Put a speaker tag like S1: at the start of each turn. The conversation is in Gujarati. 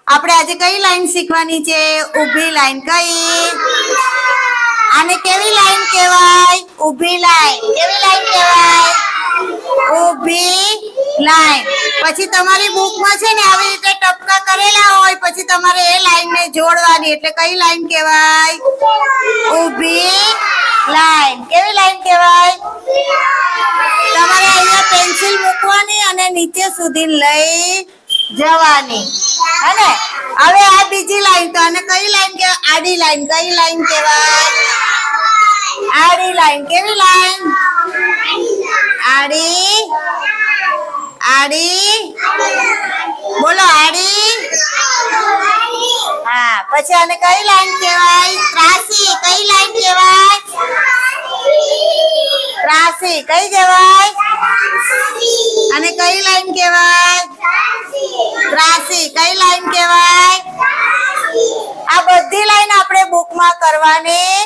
S1: આપણે આજે કઈ લાઈન શીખવાની છે? ઊભી લાઈન. કઈ? આને કેવી લાઈન કહેવાય? ઊભી લાઈન. કેવી લાઈન કહેવાય? ઊભી લાઈન. પછી તમારી બુકમાં છે ને આવી રીતે ટપકા કરેલા હોય, પછી તમારે એ લાઈનને જોડવાની, એટલે કઈ લાઈન કહેવાય? ઊભી લાઈન. કેવી લાઈન કહેવાય? તમારે અહીંયા પેન્સિલ મૂકવાની અને નીચે સુધી લઈ જવાની. હે? હવે આ બીજી લાઈન. તો આને કઈ લાઈન કહેવાય? આડી લાઈન. કઈ લાઈન કહેવાય? આડી લાઈન. કેવી લાઈન? આડી. આડી. બોલો આડી. હા. પછી આને કઈ લાઈન કહેવાય? ત્રાસી. કઈ લાઈન કહેવાય? ત્રાસી. કઈ કહેવાય? અને કઈ લાઈન કહેવાય? ત્રાસી. કઈ લાઈન કહેવાય? આ બધી લાઈન આપણે બુકમાં કરવાની